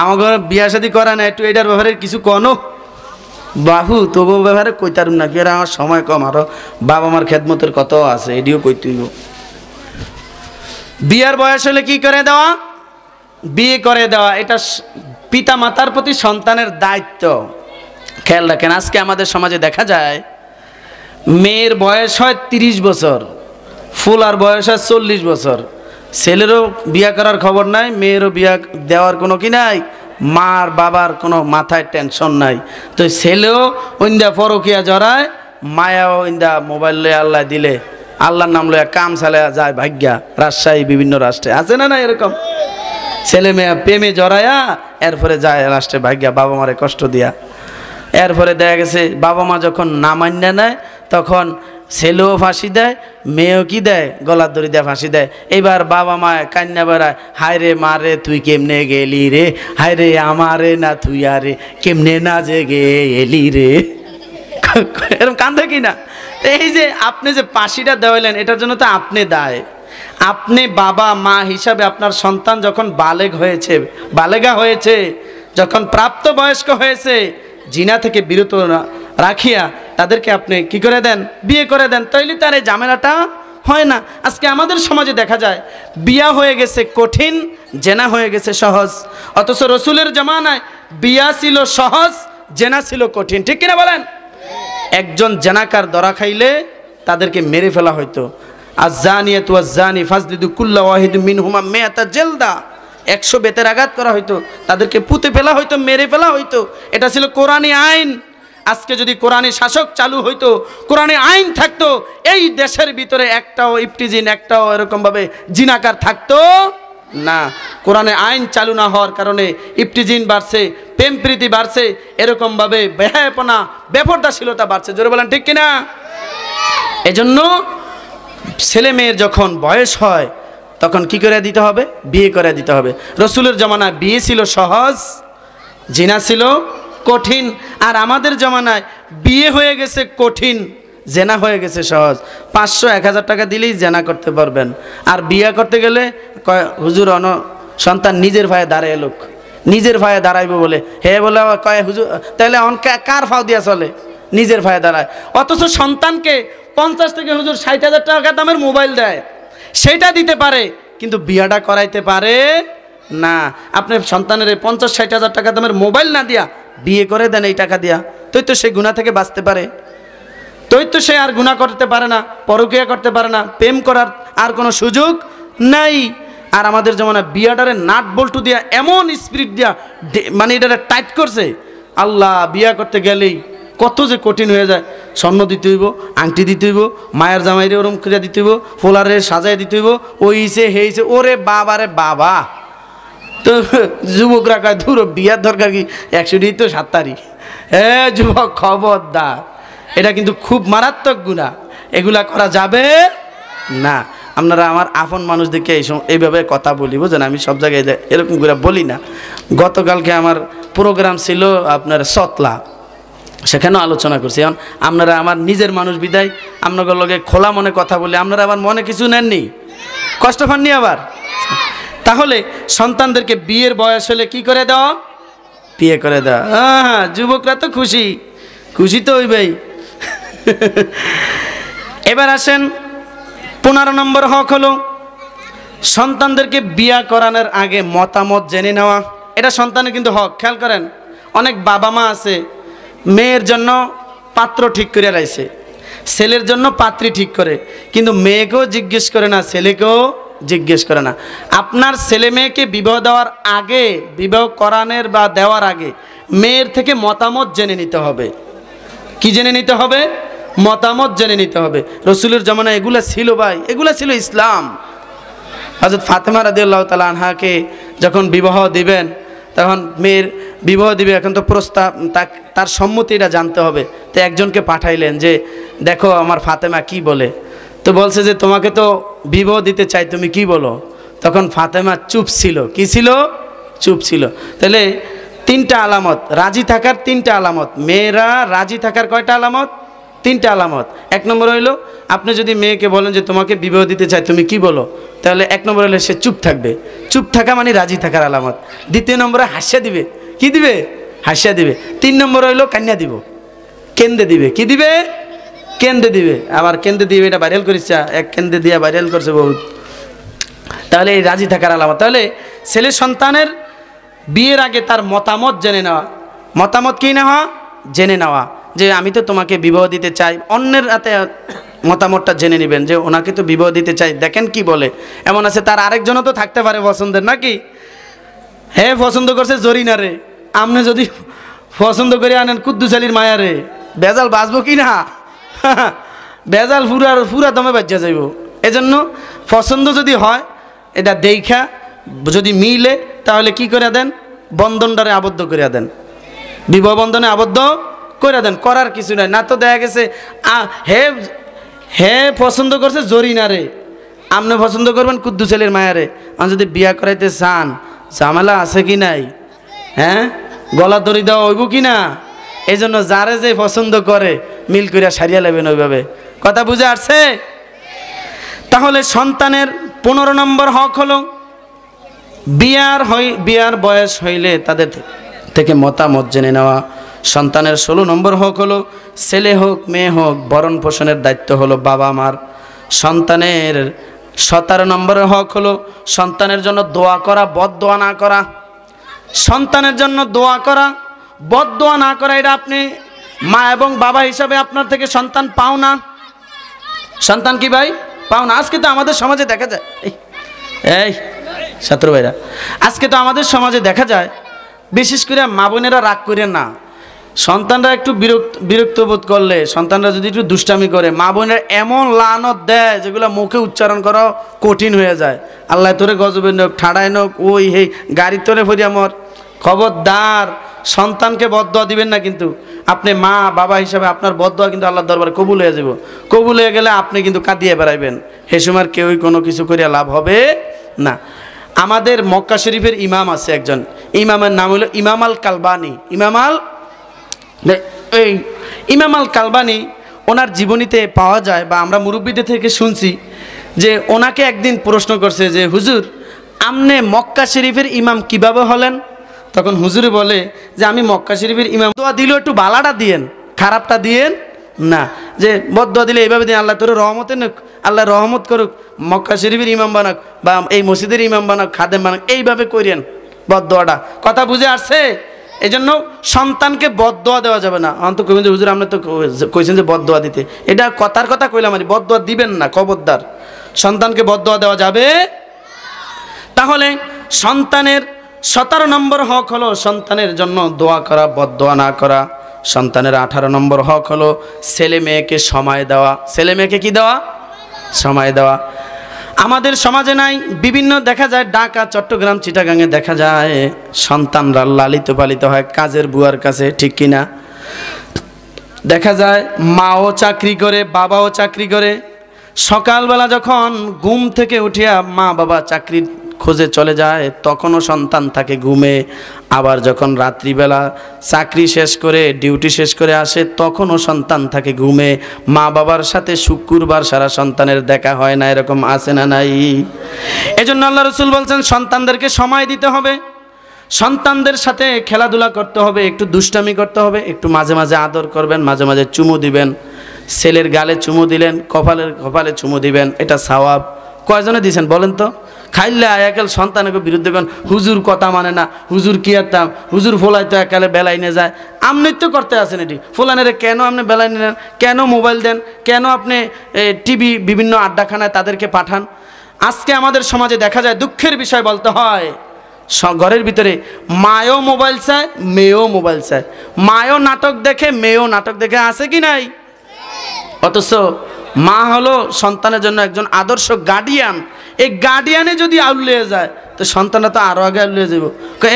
আমাকে বিয়া শাদী করা না, একটু এটার ব্যাপারে কিছু কনো। বাহু তবু ব্যাপারে কইতারুম না, কি আর আমার সময় কম, আরো বাবা মার খেদমতের কত আছে, এটিও কইতেইব। বিয়ার বয়স হলে কি করে দেওয়া, বিয়ে করে দেওয়া, এটা পিতা মাতার প্রতি সন্তানের দায়িত্ব। খেয়াল রাখেন, আজকে আমাদের সমাজে দেখা যায় মেয়ের বয়স হয় 30 বছর, ফুলার বয়স হয় 40 বছর, ছেলেরও বিয়া করার খবর নাই, মেয়েরও বিয়া দেওয়ার কোনো কি নাই, মার বাবার কোনো মাথায় টেনশন নাই। তো ছেলেও ইন্দা পরকিয়া জড়ায়, মায়াও ইন্দা মোবাইল লয়ে আল্লাহ দিলে আল্লাহর নাম লইয়া কাম চালে যায় ভাগ্যা। রাজশাহী বিভিন্ন রাষ্ট্রে আছে না, না এরকম ছেলে মেয়ে প্রেমে জড়ায়া এরপরে যায় রাষ্ট্রে ভাগ্যা, বাবা মারে কষ্ট দিয়া। এরপরে দেখা গেছে বাবা মা যখন না মান্য নেয় তখন ছেলেও ফাঁসি দেয়, মেয়েও কি দেয়, গলার দড়ি দেয় ফাঁসি দেয়। এবার বাবা মা কান্না বেড়ায়, হায় রে মারে তুই কেমনে গেলি রে, হায় রে আমারে না তুই আরে কেমনে না যে গেলি রে, এরকম কান্দে কি না? এই যে আপনি যে ফাঁসিটা দেওয়ালেন এটার জন্য তো আপনি দায়। আপনি বাবা মা হিসাবে আপনার সন্তান যখন বালেগা হয়েছে, যখন প্রাপ্তবয়স্ক হয়েছে, জিনা থেকে বিরত রাখিয়া তাদেরকে আপনি কি করে দেন, বিয়ে করে দেন, তাইলে তার এই ঝামেলাটা হয় না। আজকে আমাদের সমাজে দেখা যায় বিয়া হয়ে গেছে কঠিন, জেনা হয়ে গেছে সহজ। অথচ রসুলের জামানায় বিয়া ছিল সহজ, জেনা ছিল কঠিন, ঠিক কিনা বলেন? একজন জেনাকার ধরা খাইলে তাদেরকে মেরে ফেলা হইতো। আয-যানিয়াতু ওয়াজ-যানি ফাজলিদু কুল্লা ওয়াহিদিন মিনহুমা মিআতা জালদা, 100 বেতের আঘাত করা হইতো, তাদেরকে পুঁতে ফেলা হইতো, মেরে ফেলা হইতো। এটা ছিল কোরআনী আইন। আজকে যদি কোরআনী শাসক চালু হইতো, কোরআনী আইন থাকতো, এই দেশের ভিতরে একটাও ইফতিজিন, একটাও এরকমভাবে জিনাকার থাকতো না। কোরআনে আইন চালু না হওয়ার কারণে ইফতিজিন বাড়ছে, প্রেম প্রীতি বাড়ছে, এরকমভাবে বেহায়াপনা, বেপরদাশীলতা বাড়ছে। জোরে বলেন ঠিক কিনা? এজন্য ছেলে মেয়ের যখন বয়স হয় তখন কি করে দিতে হবে? বিয়ে করে দিতে হবে। রসুলের জমানায় বিয়ে ছিল সহজ, জিনা ছিল কঠিন। আর আমাদের জমানায় বিয়ে হয়ে গেছে কঠিন, জেনা হয়ে গেছে সহজ। 500-1000 টাকা দিলেই জেনা করতে পারবেন। আর বিয়ে করতে গেলে কয় হুজুর সন্তান নিজের ভাইয়ে দাঁড়ায়, লোক নিজের ভাইয়ে দাঁড়াইব বলে হে বলে কয় হুজুর, তাহলে কার ফাও দিয়া চলে? নিজের ভাইয়ে দাঁড়ায়। অথচ সন্তানকে 50 থেকে হুজুর 60,000 টাকা দামের মোবাইল দেয়, সেটা দিতে পারে, কিন্তু বিয়াটা করাইতে পারে না। আপনি সন্তানের 50-60,000 টাকা দামের মোবাইল না দিয়া বিয়ে করে দেন এই টাকা দিয়া, তো সে গুনাহ থেকে বাঁচতে পারে, তো সে আর গুনাহ করতে পারে না, পরকীয়া করতে পারে না, প্রেম করার আর কোনো সুযোগ নাই। আর আমাদের জমানা বিয়াটারে নাট বল্টু দিয়া এমন স্পিরিট দিয়া মানে এটারে টাইট করছে, আল্লাহ বিয়া করতে গেলেই কত যে কঠিন হয়ে যায়। স্বর্ণ দিতে হইব, আংটি দিতে হইব, মায়ের জামাইরে ওরম করে দিতে হইব, ফোলারে সাজাই দিতে হইব, ওইছে হেইছে, ওরে বাবা রে বাবা। তো যুবকরা কয় ধুর বিয়ার দরকার কি, 100 তো 7 তারিখ। যুবক খবরদার, এটা কিন্তু খুব মারাত্মক গুনাহ, এগুলা করা যাবে না। আপনারা আমার আপন মানুষদেরকে এইভাবে কথা বলি, বুঝলেন? আমি সব জায়গায় এরকম করে বলি না। গতকালকে আমার প্রোগ্রাম ছিল আপনার সতলা, সেখানেও আলোচনা করছি। এখন আপনারা আমার নিজের মানুষ বিদায় আপনাদের লগে খোলা মনে কথা বলি, আপনারা আবার মনে কিছু নেননি, কষ্ট পাননি আবার। তাহলে সন্তানদেরকে বিয়ের বয়স হলে কি করে দেওয়া? বিয়ে করে দেওয়া। হ্যাঁ, যুবকরা তো খুশি, খুশি তো হইবেই। এবার আসেন 15 নম্বর হক হলো সন্তানদেরকে বিয়া করানোর আগে মতামত জেনে নেওয়া। এটা সন্তানের কিন্তু হক। খেয়াল করেন, অনেক বাবা মা আছে মেয়ের জন্য পাত্র ঠিক করে রাখছে, ছেলের জন্য পাত্রী ঠিক করে, কিন্তু মেয়েকেও জিজ্ঞেস করে না, ছেলেকেও জিজ্ঞেস করে না। আপনার ছেলে মেয়েকে বিবাহ দেওয়ার আগে, বিবাহ করানোর বা দেওয়ার আগে মেয়ের থেকে মতামত জেনে নিতে হবে। কি জেনে নিতে হবে? মতামত জেনে নিতে হবে। রসুলের জামানায় এগুলা ছিল ভাই, এগুলা ছিল ইসলাম। হযরত ফাতেমা রাদিয়াল্লাহু তাআলা আনহাকে যখন বিবাহ দিবেন, তখন মেয়ের বিবাহ দিবে, এখন তো প্রস্তাব তার সম্মতিটা জানতে হবে। তো একজনকে পাঠাইলেন যে দেখো আমার ফাতেমা কি বলে। তো বলছে যে তোমাকে তো বিবাহ দিতে চাই, তুমি কি বলো? তখন ফাতেমা চুপ ছিল। কি ছিল? চুপ ছিল। তাহলে 3টা আলামত, রাজি থাকার 3টা আলামত। মেয়েরা রাজি থাকার কয়টা আলামত? 3টা আলামত। 1 নম্বর হইলো আপনি যদি মেয়েকে বলেন যে তোমাকে বিবাহ দিতে চাই, তুমি কি বলো, তাহলে 1 নম্বর হলে সে চুপ থাকবে। চুপ থাকা মানে রাজি থাকার আলামত। 2 নম্বরে হাসিয়া দিবে। কি দিবে? হাসিয়া দিবে। 3 নম্বর হইলো কান্না দিব, কেন্দে দিবে। কি দিবে? কেন্দে দিবে। আবার কেন্দে দিবে, এটা ভাইরাল করেছে, এক কেন্দে দিয়া ভাইরাল করছে বহুত। তাহলে এই রাজি থাকার আলামত। তাহলে ছেলে সন্তানের বিয়ের আগে তার মতামত জেনে নেওয়া। মতামত কি নেওয়া? জেনে নেওয়া যে আমি তো তোমাকে বিবাহ দিতে চাই। অন্যের হাতে মতামতটা জেনে নেবেন যে ওনাকে তো বিবাহ দিতে চাই, দেখেন কি বলে। এমন আছে তার আরেকজনও তো থাকতে পারে পছন্দের, নাকি? হ্যাঁ, পছন্দ করছে জরিনারে, আপনি যদি পছন্দ করে আনেন কুদ্দুস আলীর মায়ারে, বেজাল বাঁচবো কি না? বেজাল পুরা দমে বাজ্যা যাইব। এজন্য পছন্দ যদি হয়, এটা দেখা যদি মিলে, তাহলে কি করে দেন? বন্ধনটারে আবদ্ধ করে দেন, বিবাহ বন্ধনে আবদ্ধ করে দেন। করার কিছু নাই। না তো দেখা গেছে হে পছন্দ করছে জরিনারে, আপনি পছন্দ করবেন কুদ্দুস আলীর মায়ারে। আর যদি বিয়া করাইতে চান, ঝামেলা আছে কি নাই? হ্যাঁ, গলা দড়ি দেওয়া হইব কি না? এই জন্য যারে যে পছন্দ করে মিল করিয়া সারিয়া নেবেন ওইভাবে। কথা বুঝে আসছে? তাহলে সন্তানের 15 নম্বর হক হলো বিয়ার বয়স হইলে তাদের থেকে মতামত জেনে নেওয়া। সন্তানের 16 নম্বর হক হলো ছেলে হোক মেয়ে হোক ভরণ পোষণের দায়িত্ব হলো বাবা মার। সন্তানের 17 নম্বরের হক হলো সন্তানের জন্য দোয়া করা, বদদোয়া না করা। সন্তানের জন্য দোয়া করা, বদদোয়া না করা, এটা আপনি মা এবং বাবা হিসাবে আপনার থেকে সন্তান পাও না। সন্তান কি ভাই? পাও না। আজকে তো আমাদের সমাজে দেখা যায়, এই ছাত্র ভাইরা, আজকে তো আমাদের সমাজে দেখা যায়, বিশেষ করে মা বোনেরা রাগ করে না, সন্তানরা একটু বিরক্ত বোধ করলে, সন্তানরা যদি একটু দুষ্টামি করে, মা বোনেরা এমন লানত দেয় যেগুলো মুখে উচ্চারণ করা কঠিন হয়ে যায়। আল্লাহ তোরে গজবে নোক, ঠাড়ায় নোক, ওই হে গাড়ি তোরে ফরি আমার। খবরদার, সন্তানকে বদদোয়া দিবেন না। কিন্তু আপনি মা বাবা হিসাবে আপনার বদদোয়া কিন্তু আল্লাহর দরবারে কবুল হয়ে যাব। কবুল হয়ে গেলে আপনি কিন্তু কাঁদিয়ে বেড়াইবেন। হে সময় কেউই কোনো কিছু করিয়া লাভ হবে না, আমাদের মক্কা শরীফের ইমাম আছে একজন, ইমামের নাম হলো ইমাম আল কালবানি। ইমাম আল কালবানি, ওনার জীবনীতে পাওয়া যায় বা আমরা মুরব্বীদের থেকে শুনছি যে ওনাকে একদিন প্রশ্ন করছে যে হুজুর, আপনি মক্কা শরীফের ইমাম কিভাবে হলেন? তখন হুজুরে বলে যে আমি মক্কা শরীফের ইমাম, দোয়া দিলেও একটু বালাটা দিয়েন, খারাপটা দিয়েন না, যে বদদোয়া দিলে এইভাবে দিন, আল্লাহ তোর রহমতে নিক, আল্লাহ রহমত করুক, মক্কা শরীফের ইমাম বানাক বা এই মসজিদের ইমাম বানাক, খাদেম বানাক, এইভাবে করেন বদদোয়াটা। কথা বুঝে আসছে? এই জন্য সন্তানকে বদদোয়া দেওয়া যাবে না। অন্ত কইবেন যে হুজুর আপনি তো কইছেন যে বদদোয়া দিতে, এটা কথার কথা কইলাম আর বদদোয়া দিবেন না, খবরদার। সন্তানকে বদদোয়া দেওয়া যাবে। তাহলে সন্তানের 17 নম্বর হক হলো সন্তানের জন্য দোয়া করা, বদদোয়া না করা। সন্তানের 18 নম্বর হক হলো ছেলে মেয়েকে সময় দেওয়া। ছেলে মেয়েকে কি দেওয়া? সময় দেওয়া। আমাদের সমাজে নাই, বিভিন্ন দেখা যায় ঢাকা, চট্টগ্রাম, চিটাগাঙে দেখা যায় সন্তানরা লালিত পালিত হয় কাজের বুয়ার কাছে, ঠিক কিনা? দেখা যায় মাও চাকরি করে, বাবাও চাকরি করে। সকালবেলা যখন ঘুম থেকে উঠিয়া মা বাবা চাকরির খোঁজে চলে যায় তখনও সন্তান থাকে ঘুমে। আবার যখন রাত্রিবেলা চাকরি শেষ করে, ডিউটি শেষ করে আসে তখনও সন্তান থাকে ঘুমে। মা বাবার সাথে শুক্রবার সারা সন্তানের দেখা হয় না, এরকম আছে না নাই? এজন্য আল্লাহ রসুল বলছেন সন্তানদেরকে সময় দিতে হবে, সন্তানদের সাথে খেলাধুলা করতে হবে, একটু দুষ্টামি করতে হবে, একটু মাঝে মাঝে আদর করবেন, মাঝে মাঝে চুমু দিবেন। ছেলের গালে চুমু দিলেন, কপালে চুমু দিবেন, এটা সওয়াব। কয়জনে দিয়েছেন বলেন তো? খাইলে একাল সন্তানের বিরুদ্ধে কোন হুজুর কথা মানে না, হুজুর কি আরতাম, হুজুর ফোলাই তো একালে বেলাই নিয়ে যায়। আপনি তো করতে আছেন এটি, ফোলানের কেন আপনি বেলাই নেন, কেন মোবাইল দেন, কেন আপনি টিভি বিভিন্ন আড্ডাখানায় তাদেরকে পাঠান। আজকে আমাদের সমাজে দেখা যায়, দুঃখের বিষয় বলতে হয়, ঘরের ভিতরে মায়ও মোবাইল চায়, মেয়েও মোবাইল চায়, মায়ও নাটক দেখে, মেয়েও নাটক দেখে, আছে কি নাই? অথচ মা হলো সন্তানের জন্য একজন আদর্শ গার্ডিয়ান। এই গার্ডিয়ানে যদি আউলিয়ে যায় তো সন্তানরা তো আরো আগে আউলিয়ে যাব।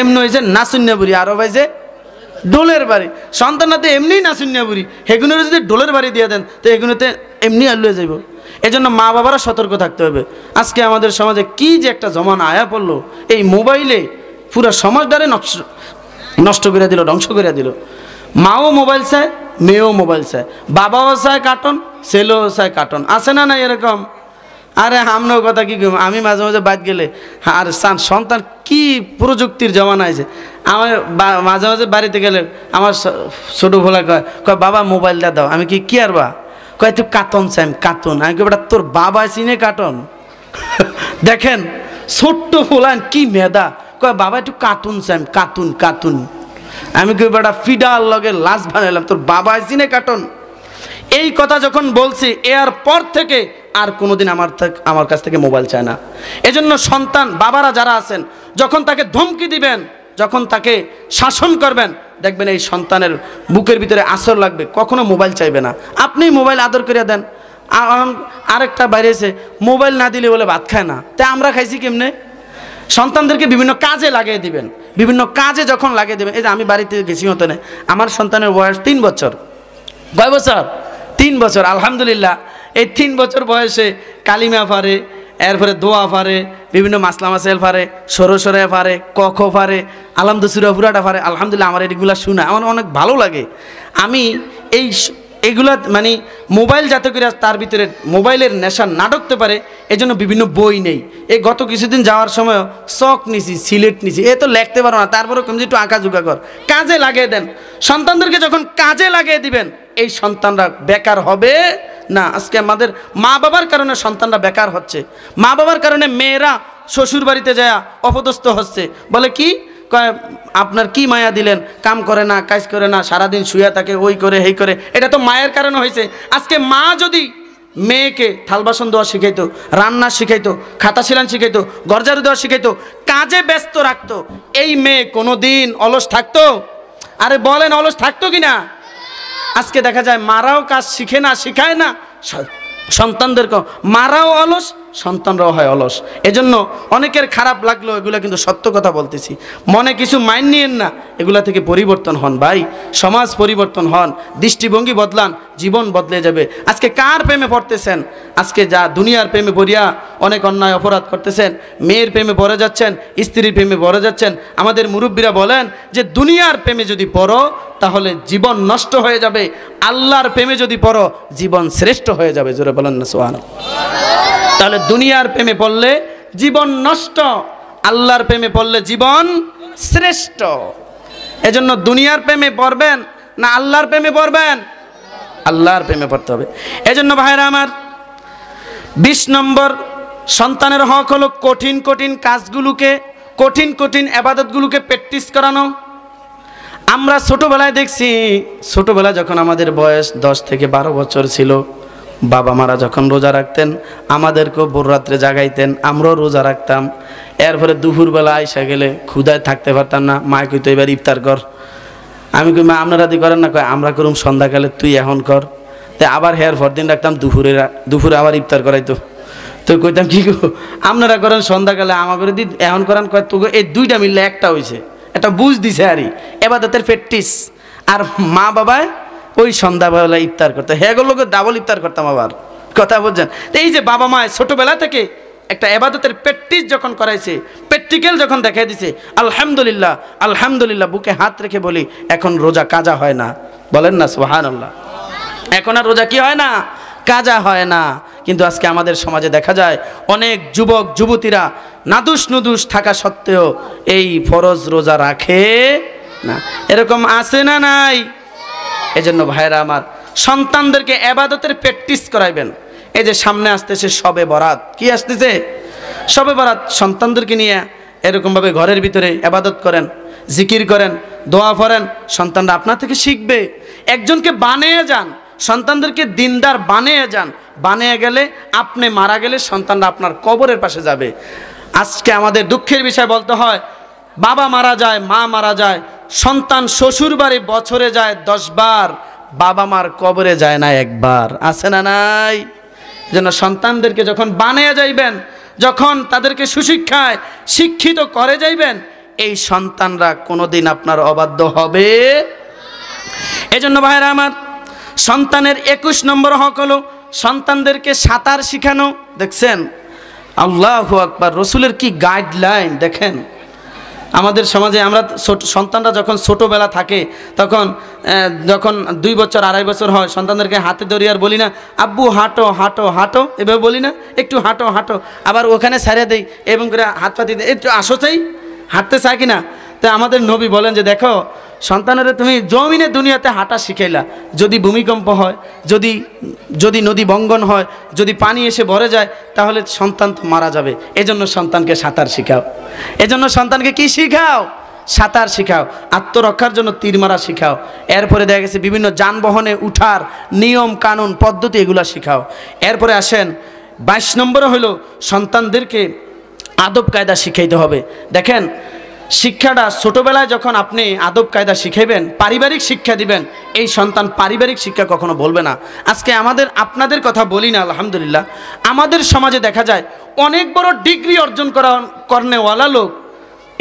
এমনি হয়েছে নাচুন্যা বুড়ি, আরো ভাইছে ডোলের বাড়ি। সন্তানরা তো এমনি নাচুন্যা বুড়ি, হেগুনের যদি ডোলের বাড়ি দিয়ে দেন তো এগুলোতে এমনি আউলিয়ে যাব। এজন্য মা বাবারা সতর্ক থাকতে হবে। আজকে আমাদের সমাজে কি যে একটা জমানা আয়া পড়লো, এই মোবাইলে পুরো সমাজটারে নষ্ট করে দিল, ধ্বংস করে দিল। মাও মোবাইল চায়, মেয়েও মোবাইল চায়, বাবাও চায় কার্টুন, ছেলেও চায় কার্টুন, আছে না না এরকম? আরে আমরাও কথা কি কম, আমি মাঝে মাঝে বাদ গেলে আর সন্তান কি প্রযুক্তির জমানা আছে। আমার মাঝে মাঝে বাড়িতে গেলে আমার ছোটো ভোলা কয় বাবা মোবাইলটা দাও। আমি কি আর বা কয় তুই কার্টুন চাই, কার্টুন। আমি কই বেটা তোর বাবা চিনে কার্টুন? দেখেন ছোট্ট ভোলান কি মেধা, কয় বাবা একটু কার্টুন চাই, কার্টুন কার্টুন। আমি কই বেটা ফিডার লগে লাশ বানাইলাম, তোর বাবা চিনে কার্টুন? এই কথা যখন বলছি এর পর থেকে আর কোনোদিন আমার কাছ থেকে মোবাইল চায় না। এজন্য সন্তান বাবারা যারা আছেন, যখন তাকে ধমকি দিবেন, যখন তাকে শাসন করবেন, দেখবেন এই সন্তানের বুকের ভিতরে আসর লাগবে, কখনো মোবাইল চাইবে না। আপনি মোবাইল আদর করে দেন। আরেকটা বাইরেছে মোবাইল না দিলে বলে ভাত খায় না, তাই আমরা খাইছি কেমনে? সন্তানদেরকে বিভিন্ন কাজে লাগিয়ে দিবেন, বিভিন্ন কাজে যখন লাগিয়ে দেবেন। এই যে আমি বাড়িতে গেছি মতো নেই, আমার সন্তানের বয়স 3 বছর। কয় বছর? 3 বছর। আলহামদুলিল্লাহ এই 3 বছর বয়সে কালিমা পারে, এরপরে দোয়া পারে, বিভিন্ন মাসলা মাসাইল পারে, সরে পারে, ক পারে, আলহামদুলিল্লাহ পুরাটা পারে। আলহামদুলিল্লাহ আমার এগুলা শুনে আমার অনেক ভালো লাগে। আমি এইগুলা মানে মোবাইল যাতে করে তার ভিতরে মোবাইলের নেশা না ঢুকতে পারে এজন্য বিভিন্ন বই নেই। এই গত কিছুদিন যাওয়ার সময় চক নিছি, সিলেট নিছি, এ তো লিখতে পারো না, তারপরে কম যে একটু আঁকা জুকা কর, কাজে লাগিয়ে দেন। সন্তানদেরকে যখন কাজে লাগিয়ে দিবেন এই সন্তানরা বেকার হবে না। আজকে আমাদের মা বাবার কারণে সন্তানরা বেকার হচ্ছে। মা বাবার কারণে মেয়েরা শ্বশুর বাড়িতে যায় অপদস্থ হচ্ছে। বলে কি কয় আপনার কি মায়া দিলেন, কাম করে না, কাজ করে না, সারাদিন শুয়ে থাকে, ওই করে এই করে। এটা তো মায়ের কারণে হয়েছে। আজকে মা যদি মেয়েকে থাল বাসন দেওয়া শিখাইতো, রান্না শিখাইতো, খাতা শিলান শিখাইতো, গরজারু দেওয়া শিখাইতো, কাজে ব্যস্ত রাখতো, এই মেয়ে কোনো দিন অলস থাকতো? আরে বলেন অলস থাকতো কি না? আজকে দেখা যায় মারাও কাজ শিখে না, শিখায় না সন্তানদেরকে, মারাও অলস, সন্তানরাও হয় অলস। এজন্য অনেকের খারাপ লাগলো, এগুলা কিন্তু সত্য কথা বলতেছি, মনে কিছু মাইন নিয়েন না, এগুলা থেকে পরিবর্তন হন ভাই, সমাজ পরিবর্তন হন, দৃষ্টিভঙ্গি বদলান, জীবন বদলে যাবে। আজকে কার প্রেমে পড়তেছেন? আজকে যা দুনিয়ার প্রেমে পড়িয়া অনেক অন্যায় অপরাধ করতেছেন, মেয়ের প্রেমে পড়ে যাচ্ছেন, স্ত্রীর প্রেমে পড়ে যাচ্ছেন। আমাদের মুরব্বীরা বলেন যে দুনিয়ার প্রেমে যদি পড়ো তাহলে জীবন নষ্ট হয়ে যাবে, আল্লাহর প্রেমে যদি পড়ো জীবন শ্রেষ্ঠ হয়ে যাবে। জোরে বলেন না সুবহানাল্লাহ। তাহলে দুনিয়ার প্রেমে পড়লে জীবন নষ্ট, আল্লাহর প্রেমে পড়লে জীবন শ্রেষ্ঠ। এজন্য দুনিয়ার প্রেমে পড়বেন না আল্লাহর প্রেমে পড়বেন? আল্লাহর প্রেমে পড়তে হবে। এজন্য ভাইরা আমার, 20 নম্বর সন্তানের হক হলো কঠিন কঠিন কাজগুলোকে, কঠিন কঠিন ইবাদতগুলোকে প্র্যাকটিস করানো। আমরা ছোটোবেলায় দেখছি, ছোটোবেলায় যখন আমাদের বয়স 10 থেকে 12 বছর ছিল, বাবা মারা যখন রোজা রাখতেন আমাদেরকেও ভোর রাত্রে জাগাইতেন, আমরাও রোজা রাখতাম। এরপরে দুপুরবেলা আইসা গেলে ক্ষুধায় থাকতে পারতাম না, মায় কইতো এবার ইফতার কর। আমি কই মা আপনারা দি করেন না? কয় আমরা করুম সন্ধ্যাকালে, তুই এখন কর। তাই আবার হেয়ার দিন রাখতাম, দুপুরে আবার ইফতার করাইতো। তো কইতাম কি গো আপনারা করেন সন্ধ্যাকালে, আমাকে দি এখন করান। কয় তো এই দুইটা মিললে একটা হয়েছে, একটা বুঝ দিছে আরই এবাদতের প্র্যাকটিস। আর মা বাবায় ওই সন্ধ্যাবেলা ইফতার করতে, হ্যাঁ লোকে ডাবল ইফতার করতাম আবার। কথা বলছেন? এই যে বাবা মায় ছোটোবেলা থেকে একটা এবাদতের প্র্যাকটিস যখন করাইছে, প্র্যাকটিক্যাল যখন দেখাই দিছে, আলহামদুলিল্লাহ আলহামদুলিল্লাহ বুকে হাত রেখে বলি এখন রোজা কাজা হয় না। বলেন না সুবহানাল্লাহ। এখন আর রোজা কি হয় না? কাজা হয় না। কিন্তু আজকে আমাদের সমাজে দেখা যায় অনেক যুবক যুবতীরা নাদুস নুদুস থাকা সত্ত্বেও এই ফরজ রোজা রাখে না। এরকম আছে না নাই? এজন্য ভাইরা আমার, সন্তানদেরকে ইবাদতের প্র্যাকটিস করাইবেন। এই যে সামনে আসতেছে শবে বরাত, কি আসতেছে? শবে বরাত। সন্তানদেরকে নিয়ে এরকমভাবে ঘরের ভিতরে ইবাদত করেন, জিকির করেন, দোয়া পড়েন, সন্তানরা আপনার থেকে শিখবে। একজনকে বানিয়ে যান, সন্তানদেরকে দিনদার বানিয়ে যান। বানিয়ে গেলে আপনি মারা গেলে সন্তানরা আপনার কবরের পাশে যাবে। আজকে আমাদের দুঃখের বিষয় বলতে হয়, বাবা মারা যায়, মা মারা যায়, সন্তান শ্বশুর বাড়ি বছরে যায় 10 বার, বাবা মার কবরে যায় না একবার। আছে না নাই? যেন সন্তানদেরকে যখন বানিয়ে যাইবেন, যখন তাদেরকে সুশিক্ষায় শিক্ষিত করে যাইবেন, এই সন্তানরা কোনোদিন আপনার অবাধ্য হবে। এজন্য ভাইরা আমার, সন্তানের 21 নম্বর হক হলো সন্তানদেরকে সাঁতার শিখানো। দেখছেন আল্লাহু আকবার, রসুলের কি গাইডলাইন দেখেন। আমাদের সমাজে আমরা সন্তানরা যখন ছোটোবেলা থাকে তখন যখন 2 বছর 2.5 বছর হয়, সন্তানদেরকে হাতে ধরি আর বলি না আব্বু হাঁটো হাঁটো হাঁটো, এভাবে বলি না, একটু হাঁটো হাঁটো, আবার ওখানে ছাড়িয়ে দেই এবং করে হাত পাতি দেয়, একটু আসো চাই, হাঁটতে চাই কিনা। তো আমাদের নবী বলেন যে দেখো সন্তানেরা তুমি জমিনে দুনিয়াতে হাঁটা শিখাইলা, যদি ভূমিকম্প হয়, যদি নদী বঙ্গন হয়, যদি পানি এসে ভরে যায়, তাহলে সন্তান তো মারা যাবে। এজন্য সন্তানকে সাঁতার শিখাও। এজন্য সন্তানকে কি শিখাও? সাঁতার শিখাও। আত্মরক্ষার জন্য তীর মারা শিখাও। এরপরে দেখা গেছে বিভিন্ন যানবাহনে উঠার নিয়ম কানুন পদ্ধতি এগুলো শিখাও। এরপরে আসেন 22 নম্বরে হলো সন্তানদেরকে আদব কায়দা শিখাইতে হবে। দেখেন শিক্ষাটা ছোটোবেলায় যখন আপনি আদব কায়দা শিখাইবেন, পারিবারিক শিক্ষা দিবেন, এই সন্তান পারিবারিক শিক্ষা কখনো বলবে না। আজকে আপনাদের কথা বলি না, আলহামদুলিল্লাহ আমাদের সমাজে দেখা যায় অনেক বড় ডিগ্রি অর্জন করনেওয়ালা লোক,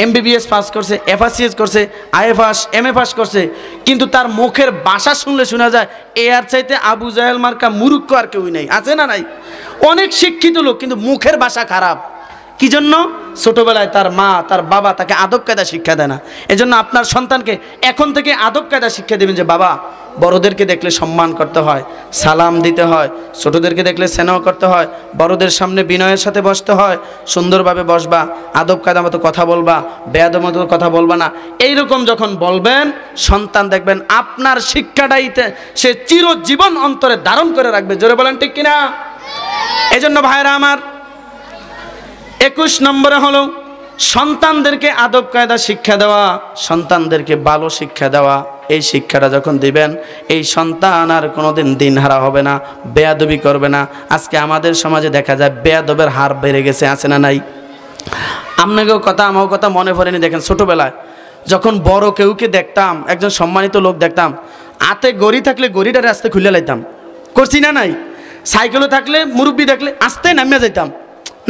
MBBS পাস করছে, FRCS করছে, IFAS MA পাস করছে, কিন্তু তার মুখের ভাষা শুনলে শোনা যায় এর চাইতে আবু জাহেল মার্কা মুরুক্ষ আর কেউই নেই। আছে না নাই? অনেক শিক্ষিত লোক কিন্তু মুখের ভাষা খারাপ। কি জন্য? ছোটোবেলায় তার মা তার বাবা তাকে আদব কায়দা শিক্ষা দেয় না। এজন্য আপনার সন্তানকে এখন থেকে আদব কায়দা শিক্ষা দেবেন যে বাবা বড়দেরকে দেখলে সম্মান করতে হয়, সালাম দিতে হয়, ছোটদেরকে দেখলে স্নেহ করতে হয়, বড়দের সামনে বিনয়ের সাথে বসতে হয়, সুন্দরভাবে বসবা, আদব কায়দা মতো কথা বলবা, বেয়াদব মতো কথা বলবা না। এইরকম যখন বলবেন সন্তান দেখবেন আপনার শিক্ষাটাইতে সে চিরজীবন অন্তরে ধারণ করে রাখবে। জোরে বলেন ঠিক কিনা? এজন্য ভাইরা আমার 21 নম্বরে হলো সন্তানদেরকে আদব কায়দা শিক্ষা দেওয়া, সন্তানদেরকে ভালো শিক্ষা দেওয়া। এই শিক্ষাটা যখন দিবেন এই সন্তান আর কোনোদিন দিনহারা হবে না, বেয়াদবি করবে না। আজকে আমাদের সমাজে দেখা যায় বেয়াদবের হার বেড়ে গেছে। আছে না নাই? আপনাকেও কথা আমার কথা মনে পড়েনি? দেখেন ছোটোবেলায় যখন বড় কেউকে দেখতাম, একজন সম্মানিত লোক দেখতাম, হাতে গড়ি থাকলে গড়িটারে আস্তে খুলে লাইতাম, করছি না নাই? সাইকেলও থাকলে মুরব্বী দেখলে আস্তে নামিয়ে যাইতাম,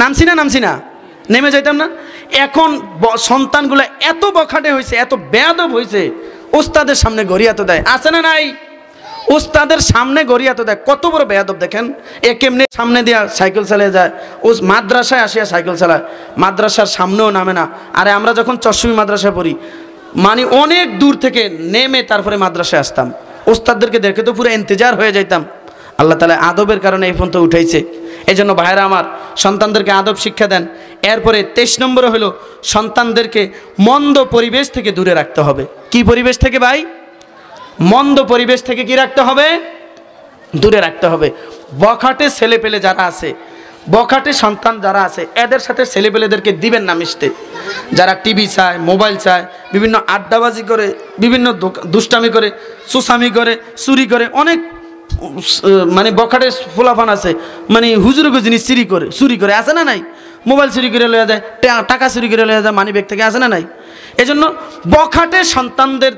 নামছি না, নেমে যাইতাম না। এখন সন্তানগুলো এত বখাটে হয়েছে, এত বেয়াদব হয়েছে, ওস্তাদের সামনে গড়িয়া তো দেয়, আছে না নাই? ওস্তাদের সামনে গড়িয়া তো দেয়, কত বড় বেয়াদব দেখেন। এ কেমনে সামনে দিয়া সাইকেল চালিয়ে যায়, ও মাদ্রাসায় আসিয়া সাইকেল চালায়, মাদ্রাসার সামনেও নামে না। আরে আমরা যখন চশমি মাদ্রাসায় পড়ি, মানে অনেক দূর থেকে নেমে তারপরে মাদ্রাসায় আসতাম, ওস্তাদদেরকে দেখে তো পুরো ইন্তজার হয়ে যাইতাম। আল্লাহ তাআলা আদবের কারণে এই পর্যন্ত উঠাইছে। এই জন্য ভাইরা আমার, সন্তানদেরকে আদব শিক্ষা দেন। এরপরে 23 নম্বরে হলো সন্তানদেরকে মন্দ পরিবেশ থেকে দূরে রাখতে হবে। কি পরিবেশ থেকে ভাই? মন্দ পরিবেশ থেকে কি রাখতে হবে? দূরে রাখতে হবে। বখাটে ছেলেপেলে যারা আছে, বখাটে সন্তান যারা আছে, এদের সাথে ছেলেপেলেদেরকে দিবেন না মিশতে। যারা টিভি চায়, মোবাইল চায়, বিভিন্ন আড্ডাবাজি করে, বিভিন্ন দুষ্টামি করে, সুসামি করে, চুরি করে, অনেক মানে বখাটে ফুলাফান আছে, মানে হুজুরকে জিনিস চুরি করে, আছে না নাই? মোবাইল চুরি করে লয়ে যায়, টাকা চুরি করে লয়ে যায় মানি ব্যাগ থেকে, আছে না নাই? এজন্য বখাটে সন্তানদের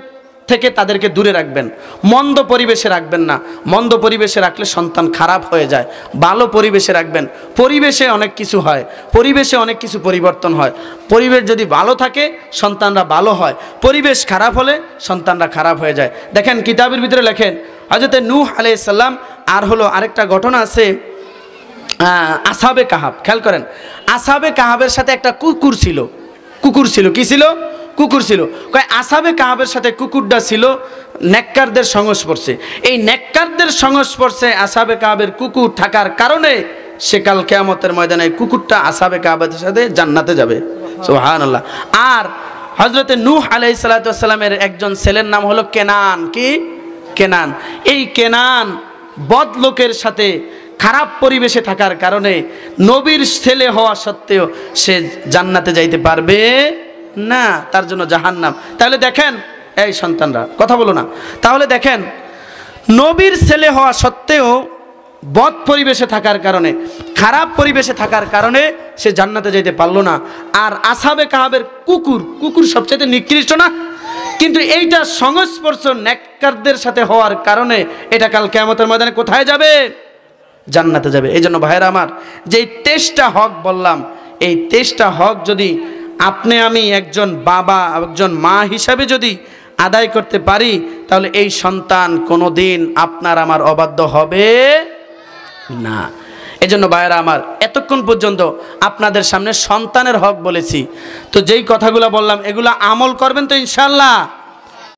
থেকে তাদেরকে দূরে রাখবেন, মন্দ পরিবেশে রাখবেন না। মন্দ পরিবেশে রাখলে সন্তান খারাপ হয়ে যায়। ভালো পরিবেশে রাখবেন। পরিবেশে অনেক কিছু হয়, পরিবেশে অনেক কিছু পরিবর্তন হয়। পরিবেশ যদি ভালো থাকে সন্তানরা ভালো হয়, পরিবেশ খারাপ হলে সন্তানরা খারাপ হয়ে যায়। দেখেন কিতাবের ভিতরে লেখেন হযরত নূহ আলাইহিস সালাম, আর হলো আরেকটা ঘটনা আছে আসহাবে কাহাব। খেয়াল করেন, আসহাবে কাহাবের সাথে একটা কুকুর ছিল। কি ছিল? কুকুর ছিল। কয় আসহাবে কাহাবের সাথে কুকুরটা ছিল নেককারদের সংস্পর্শে। এই নেককারদের সংস্পর্শে আসহাবে কাহাবের কুকুর থাকার কারণে সে কাল কিয়ামতের ময়দানে কুকুরটা আসহাবে কাহাবের সাথে জান্নাতে যাবে। সুবহানাল্লাহ। আর হযরত নূহ আলাইহিস সালাতু ওয়াস সালামের একজন ছেলের নাম হলো কেনান। কি? কেনান। এই কেনান বদ লোকের সাথে খারাপ পরিবেশে থাকার কারণে নবীর ছেলে হওয়া সত্ত্বেও সে জান্নাতে যাইতে পারবে না, তার জন্য জাহান্নাম। তাহলে দেখেন, এই সন্তানরা কথা বলো না, তাহলে দেখেন নবীর ছেলে হওয়া সত্ত্বেও বদ পরিবেশে থাকার কারণে, খারাপ পরিবেশে থাকার কারণে সে জান্নাতে যাইতে পারলো না। আর আসহাবে কাহাবের কুকুর সবচেয়ে নিকৃষ্ট না? কিন্তু এইটা সংস্পর্শ নেককারদের সাথে হওয়ার কারণে এটা কাল কিয়ামতের ময়দানে কোথায় যাবে? জান্নাতে যাবে। এই জন্য ভাইরা আমার, যে 23টা হক বললাম, এই 23টা হক যদি আপনি আমি একজন বাবা, একজন মা হিসাবে যদি আদায় করতে পারি, তাহলে এই সন্তান কোনোদিন আপনার আমার অবাধ্য হবে না। এজন্য ভাইরা আমার, এতক্ষণ পর্যন্ত আপনাদের সামনে সন্তানের হক বলেছি। তো যেই কথাগুলো বললাম এগুলো আমল করবেন তো ইনশাআল্লাহ?